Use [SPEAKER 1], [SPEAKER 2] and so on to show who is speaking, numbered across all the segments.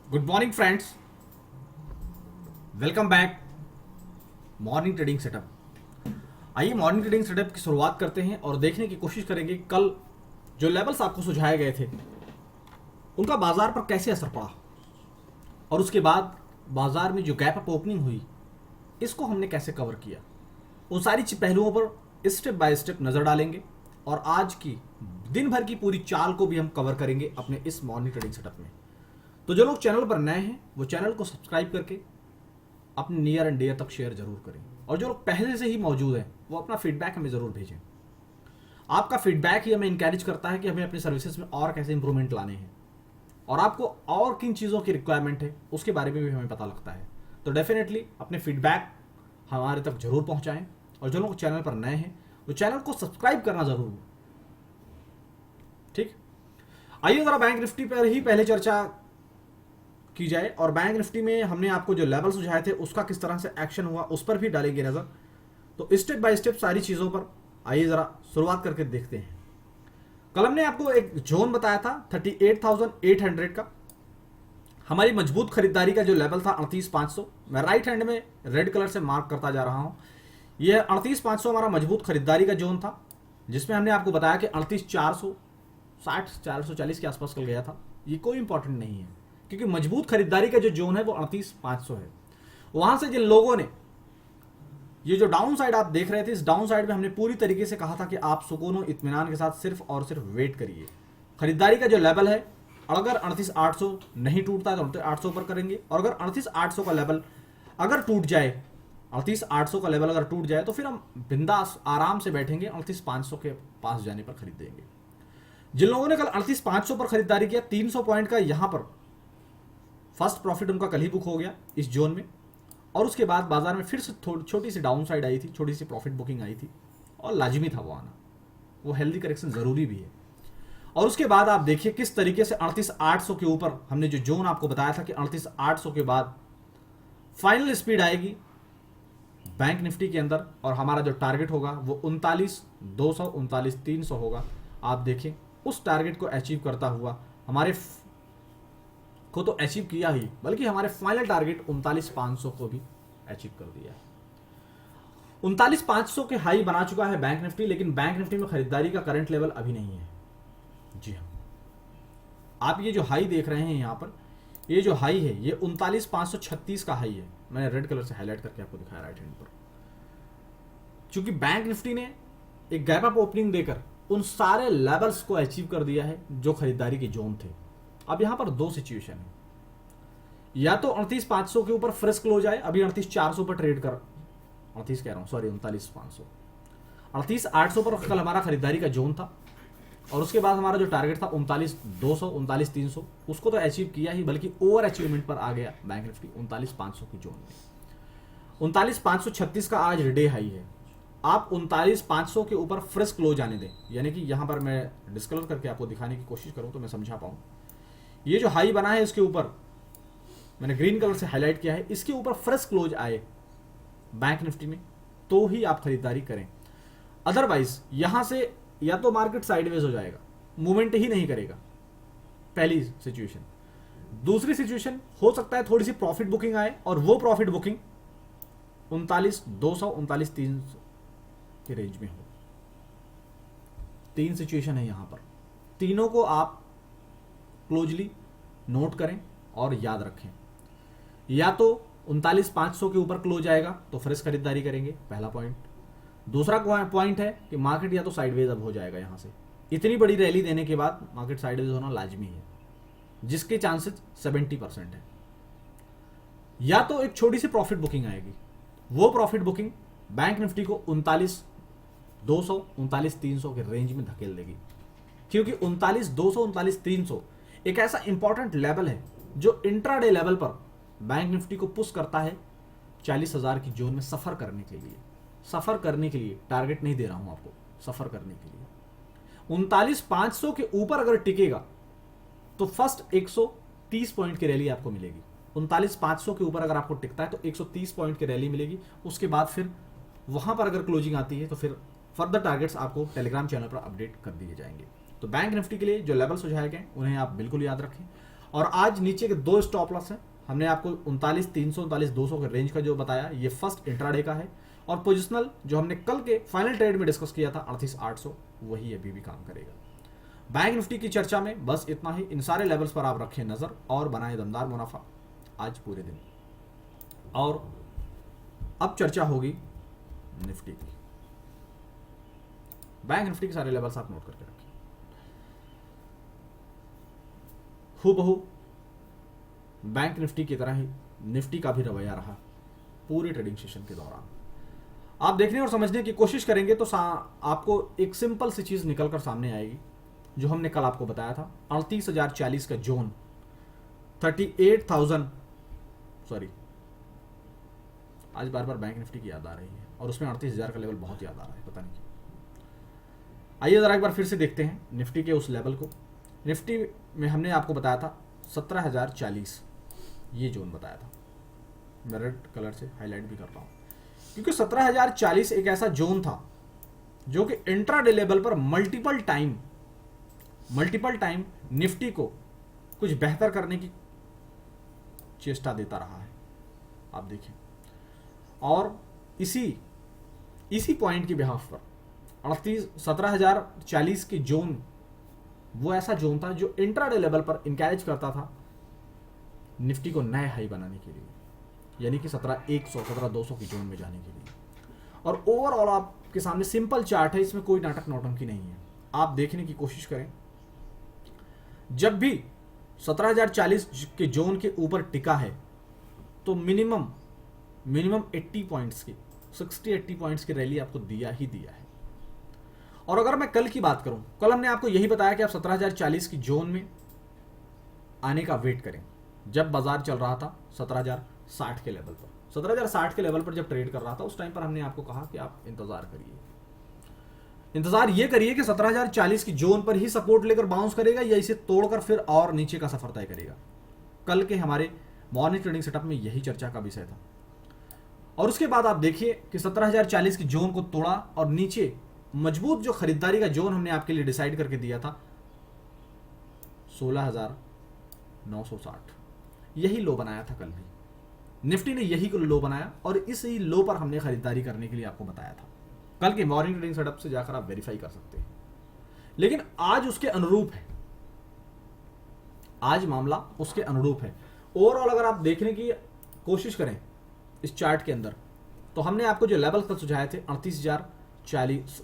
[SPEAKER 1] Good morning friends, welcome back. Morning trading setup. आइए morning trading setup की शुरुआत करते हैं और देखने की कोशिश करेंगे कल जो लेवल्स आपको सुझाए गए थे उनका बाजार पर कैसे असर पड़ा और उसके बाद बाजार में जो गैप अप ओपनिंग हुई इसको हमने कैसे कवर किया। उन सारी पहलुओं पर स्टेप बाय स्टेप नजर डालेंगे और आज की दिन भर की पूरी चाल को भी हम कवर करेंगे अपने इस मॉर्निंग ट्रेडिंग सेटअप में। तो जो लोग चैनल पर नए हैं वो चैनल को सब्सक्राइब करके अपने नियर एंड डियर तक शेयर जरूर करें और जो लोग पहले से ही मौजूद हैं वो अपना फीडबैक हमें जरूर भेजें। आपका फीडबैक ही हमें इंकरेज करता है कि हमें अपनी सर्विसेज में और कैसे इंप्रूवमेंट लाने हैं और आपको और किन चीज़ों की रिक्वायरमेंट है उसके बारे में भी हमें पता लगता है। तो डेफिनेटली अपने फीडबैक हमारे तक जरूर पहुंचाएं और जो लोग चैनल पर नए हैं वो चैनल को सब्सक्राइब करना जरूर। ठीक, आइए जरा बैंक निफ्टी पर ही पहले चर्चा की जाए और बैंक निफ्टी में हमने आपको जो लेवल सुझाए थे उसका किस तरह से एक्शन हुआ उस पर भी डालेंगे नजर। तो स्टेप बाय स्टेप सारी चीजों पर आइए जरा शुरुआत करके देखते हैं। कल हमने आपको एक जोन बताया था 38,800 का। हमारी मजबूत खरीदारी का जो लेवल था 38,500, मैं राइट हैंड में रेड कलर से मार्क करता जा रहा हूं। यह 38,500 हमारा मजबूत खरीदारी का जोन था जिसमें हमने आपको बताया कि 38,460 440 के आसपास कल गया था। ये कोई इंपॉर्टेंट नहीं है क्योंकि मजबूत खरीदारी का जो जोन है वो 38,500 है। वहां से जिन लोगों ने ये जो डाउन साइड आप देख रहे थे, इस डाउन साइड में हमने पूरी तरीके से कहा था कि आप सुकून और इत्मीनान के साथ सिर्फ और सिर्फ वेट करिए। खरीदारी का जो लेवल है अगर 38,800 नहीं टूटता है तो 38,800 पर करेंगे और अगर 38,800 का लेवल अगर टूट जाए, 38,800 का लेवल अगर टूट जाए तो फिर हम बिंदास आराम से बैठेंगे 38,500 के पास जाने पर खरीदेंगे। जिन लोगों ने कल 38,500 पर खरीदारी किया, 300 पॉइंट का यहां पर फर्स्ट प्रॉफिट उनका कल ही बुक हो गया इस जोन में और उसके बाद बाजार में फिर से छोटी सी डाउन साइड आई थी, छोटी सी प्रॉफिट बुकिंग आई थी और लाजिमी था वो आना। वो हेल्दी करेक्शन जरूरी भी है। और उसके बाद आप देखिए किस तरीके से 38,800 के ऊपर हमने जो जोन आपको बताया था कि 38,800 के बाद फाइनल स्पीड आएगी बैंक निफ्टी के अंदर और हमारा जो टारगेट होगा वो 39,200 39,300 होगा। आप देखें उस टारगेट को अचीव करता हुआ हमारे को तो अचीव किया ही बल्कि हमारे फाइनल टारगेट 39,500 को भी अचीव कर दिया है। 39,500 के हाई बना चुका है बैंक निफ्टी, लेकिन बैंक निफ्टी में खरीदारी का करंट लेवल अभी नहीं है। जी हाँ, आप ये जो हाई देख रहे हैं यहां पर, ये जो हाई है ये 39,536 का हाई है। मैंने रेड कलर से हाईलाइट करके आपको दिखाया राइट हैंड पर। चूंकि बैंक निफ्टी ने एक गैप अप ओपनिंग देकर उन सारे लेवल्स को अचीव कर दिया है जो खरीदारी के जोन थे। अब यहां पर दो सिचुएशन है, या तो 38,500 के ऊपर फ्रेश क्लोज आए, अभी 38,400 पर ट्रेड कर 38 कह रहा हूं सॉरी 39,500 38,800 पर कल हमारा खरीदारी का जोन था और उसके बाद हमारा जो टारगेट था 39,200 39,300 उसको तो अचीव किया ही बल्कि ओवर अचीवमेंट पर आ गया बैंक निफ्टी 39,500 के जोन में। 39,536 का आज डे हाई है। आप 39,500 के ऊपर फ्रेश क्लोज आने दें, यानी कि यहां पर मैं डिस्कलर करके आपको दिखाने की कोशिश करूं तो मैं समझा पाऊं। ये जो हाई बना है इसके ऊपर मैंने ग्रीन कलर से हाईलाइट किया है, इसके ऊपर फ्रेश क्लोज आए बैंक निफ्टी में तो ही आप खरीदारी करें। अदरवाइज यहां से या तो मार्केट साइडवेज हो जाएगा, मूवमेंट ही नहीं करेगा, पहली सिचुएशन। दूसरी सिचुएशन हो सकता है थोड़ी सी प्रॉफिट बुकिंग आए और वो प्रॉफिट बुकिंग 39,200 39,300 के रेंज में हो। तीन सिचुएशन है यहां पर, तीनों को आप क्लोजली नोट करें और याद रखें। या तो 39,500 के ऊपर क्लोज आएगा तो फ्रेश खरीदारी करेंगे, पहला पॉइंट। दूसरा पॉइंट है कि मार्केट या तो साइडवेज अब हो जाएगा, यहां से इतनी बड़ी रैली देने के बाद मार्केट साइडवेज होना लाजमी है जिसके चांसेस 70% है। या तो एक छोटी सी प्रॉफिट बुकिंग आएगी, वो प्रॉफिट बुकिंग बैंक निफ्टी को 39,200 39,300 के रेंज में धकेल देगी, क्योंकि 39,200 39,300 एक ऐसा इंपॉर्टेंट लेवल है जो इंट्राडे लेवल पर बैंक निफ्टी को पुश करता है 40,000 की जोन में सफर करने के लिए। सफर करने के लिए, टारगेट नहीं दे रहा हूं आपको, सफर करने के लिए 39,500 के ऊपर अगर टिकेगा तो फर्स्ट 130 पॉइंट की रैली आपको मिलेगी। 39,500 के ऊपर अगर आपको टिकता है तो 130 पॉइंट की रैली मिलेगी। उसके बाद फिर वहां पर अगर क्लोजिंग आती है तो फिर फर्दर टारगेट्स आपको टेलीग्राम चैनल पर अपडेट कर दिए जाएंगे। तो बैंक निफ्टी के लिए जो लेवल सुझाए गए उन्हें आप बिल्कुल याद रखें और आज नीचे के दो स्टॉप लॉस हैं। हमने आपको 39,300 39,200 के रेंज का जो बताया, ये फर्स्ट इंट्राडे का है। और पोजिशनल जो हमने कल के फाइनल ट्रेड में डिस्कस किया था 38,800, वही अभी भी काम करेगा। बैंक निफ्टी की चर्चा में बस इतना ही। इन सारे लेवल्स पर आप रखें नजर और बनाए दमदार मुनाफा आज पूरे दिन। और अब चर्चा होगी निफ्टी की। बैंक निफ्टी के सारे लेवल्स आप नोट करके रखें। हूबहू बैंक निफ्टी की तरह ही निफ्टी का भी रवैया रहा पूरे ट्रेडिंग सेशन के दौरान। आप देखने और समझने की कोशिश करेंगे तो आपको एक सिंपल सी चीज निकलकर सामने आएगी, जो हमने कल आपको बताया था। 38,040 का जोन, 38,000 सॉरी, आज बार बार बैंक निफ्टी की याद आ रही है और उसमें 38,000 का लेवल बहुत याद आ रहा है, पता नहीं क्यों। आइए जरा एक बार फिर से देखते हैं निफ्टी के उस लेवल को। निफ्टी में हमने आपको बताया था 17,040, ये जोन बताया था। मैं रेड कलर से हाईलाइट भी कर रहा हूं क्योंकि 17,040 एक ऐसा जोन था जो कि इंट्राडे लेवल पर मल्टीपल टाइम निफ्टी को कुछ बेहतर करने की चेष्टा देता रहा है, आप देखें। और इसी पॉइंट की बिहाफ पर 17,040 की जोन वो ऐसा जोन था जो इंट्राडे लेवल पर इंकरेज करता था निफ्टी को नए हाई बनाने के लिए, यानी कि 17,100 17,200 की जोन में जाने के लिए। और ओवरऑल आपके सामने सिंपल चार्ट है, इसमें कोई नाटक नौटंकी नहीं है। आप देखने की कोशिश करें, जब भी 17,040 के जोन के ऊपर टिका है तो मिनिमम 80 पॉइंट्स की 60-80 पॉइंट्स की रैली आपको दिया ही दिया है। और अगर मैं कल की बात करूं, कल हमने आपको यही बताया कि आप 17,040 की जोन में आने का वेट करें। जब बाजार चल रहा था 17,060 के लेवल पर, 17,060 के लेवल पर जब ट्रेड कर रहा था, उस टाइम पर हमने आपको कहा कि आप इंतजार ये करिए कि 17,040 की जोन पर ही सपोर्ट लेकर बाउंस करेगा या इसे तोड़कर फिर और नीचे का सफर तय करेगा। कल के हमारे मॉर्निंग ट्रेडिंग सेटअप में यही चर्चा का विषय था। और उसके बाद आप देखिए कि 17,040 की जोन को तोड़ा और नीचे मजबूत जो खरीदारी का जोन हमने आपके लिए डिसाइड करके दिया था 16,960, यही लो बनाया था कल भी। निफ्टी ने यही लो बनाया और इसी लो पर हमने खरीदारी करने के लिए आपको बताया था। कल के मॉर्निंग ट्रेडिंग सेटअप से जाकर आप वेरीफाई कर सकते हैं। लेकिन आज उसके अनुरूप है, आज मामला उसके अनुरूप है। ओवरऑल अगर आप देखने की कोशिश करें इस चार्ट के अंदर, तो हमने आपको जो लेवल तक सुझाए थे 38,040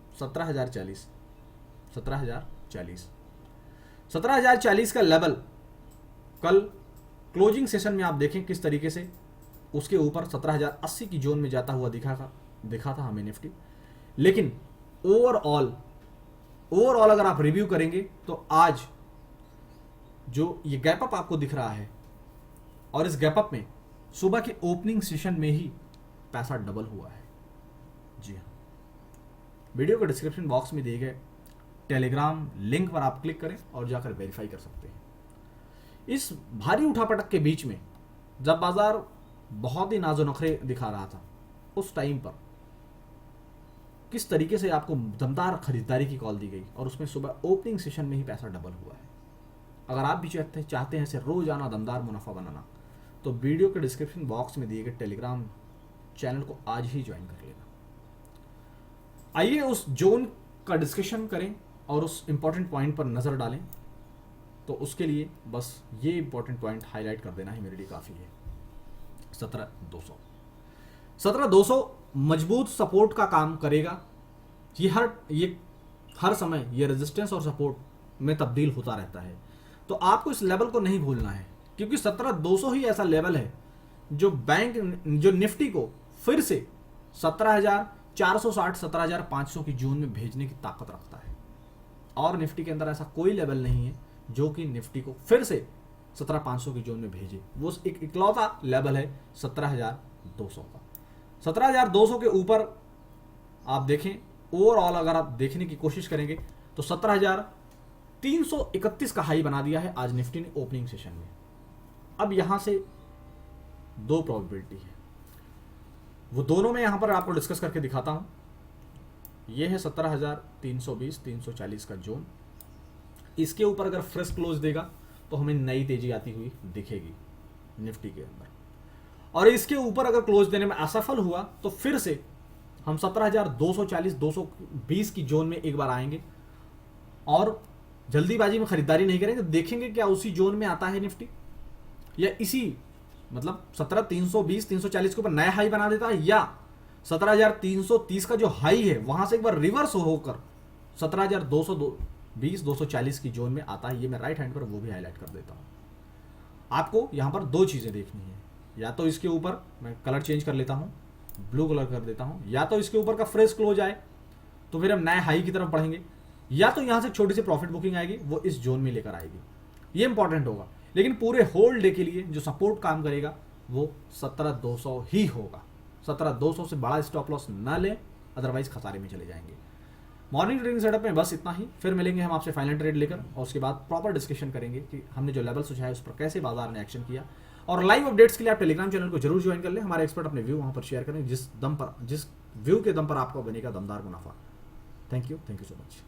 [SPEAKER 1] 17,040 का लेवल कल क्लोजिंग सेशन में आप देखें किस तरीके से उसके ऊपर 17,080 की जोन में जाता हुआ दिखा था हमें निफ्टी। लेकिन ओवरऑल अगर आप रिव्यू करेंगे तो आज जो ये गैप अप आपको दिख रहा है, और इस गैप अप में सुबह के ओपनिंग सेशन में ही पैसा डबल हुआ है। जी हाँ, वीडियो के डिस्क्रिप्शन बॉक्स में दिए गए टेलीग्राम लिंक पर आप क्लिक करें और जाकर वेरीफाई कर सकते हैं। इस भारी उठापटक के बीच में जब बाजार बहुत ही नाजो नखरे दिखा रहा था, उस टाइम पर किस तरीके से आपको दमदार खरीदारी की कॉल दी गई और उसमें सुबह ओपनिंग सेशन में ही पैसा डबल हुआ है। अगर आप भी चाहते हैं ऐसे रोजाना दमदार मुनाफा बनाना, तो वीडियो के डिस्क्रिप्शन बॉक्स में दिए गए टेलीग्राम चैनल को आज ही ज्वाइन कर लेना। आइए उस जोन का डिस्कशन करें और उस इंपॉर्टेंट पॉइंट पर नजर डालें। तो उसके लिए बस ये इंपॉर्टेंट पॉइंट हाईलाइट कर देना ही मेरे लिए काफी है। 17,200 मजबूत सपोर्ट का काम करेगा। ये हर समय ये रेजिस्टेंस और सपोर्ट में तब्दील होता रहता है, तो आपको इस लेवल को नहीं भूलना है, क्योंकि 17,200 ही ऐसा लेवल है जो निफ्टी को फिर से 17,460 17,500 की जोन में भेजने की ताकत रखता है। और निफ्टी के अंदर ऐसा कोई लेवल नहीं है जो कि निफ्टी को फिर से 17,500 की जोन में भेजे। वो एक इकलौता लेवल है 17,200 का। 17,200 के ऊपर आप देखें, ओवरऑल अगर आप देखने की कोशिश करेंगे तो 17,331 का हाई बना दिया है आज निफ्टी ने ओपनिंग सेशन में। अब यहां से दो प्रोबेबिलिटी है, वो दोनों मैं यहां पर आपको डिस्कस करके दिखाता हूं। यह है 17,320 340 का जोन। इसके ऊपर अगर फ्रेश क्लोज देगा तो तो हमें नई तेजी आती हुई दिखेगी निफ्टी के अंदर। और इसके ऊपर अगर क्लोज देने में असफल हुआ तो फिर से हम 17,240 220 की जोन में एक बार आएंगे और जल्दीबाजी में खरीदारी नहीं करेंगे, देखेंगे क्या उसी जोन में आता है निफ्टी या इसी मतलब 17,320 340 के ऊपर नया हाई बना देता है, या 17,330 का जो हाई है वहां से एक बार रिवर्स होकर 17,220 240 की जोन में आता है। ये मैं राइट हैंड पर वो भी हाईलाइट कर देता हूं। आपको यहां पर दो चीजें देखनी है, या तो इसके ऊपर मैं कलर चेंज कर लेता हूं, ब्लू कलर कर देता हूं, या तो इसके ऊपर का फ्रेश क्लोज आए तो फिर हम नए हाई की तरफ बढ़ेंगे, या तो यहां से छोटी सी प्रॉफिट बुकिंग आएगी वो इस जोन में लेकर आएगी। ये इंपॉर्टेंट होगा। लेकिन पूरे होल डे के लिए जो सपोर्ट काम करेगा वो 17,200 ही होगा। 17,200 से बड़ा स्टॉप लॉस ना लें, अदरवाइज खसारे में चले जाएंगे। मॉर्निंग ट्रेडिंग सेटअप में बस इतना ही। फिर मिलेंगे हम आपसे फाइनल ट्रेड लेकर और उसके बाद प्रॉपर डिस्कशन करेंगे कि हमने जो लेवल सुझाया उस पर कैसे बाजार ने एक्शन किया। और लाइव अपडेट्स के लिए आप टेलीग्राम चैनल को जरूर ज्वाइन कर लें। हमारे एक्सपर्ट अपने व्यू वहां पर शेयर करें, जिस व्यू के दम पर आपको बनेगा दमदार मुनाफा। Thank you so much.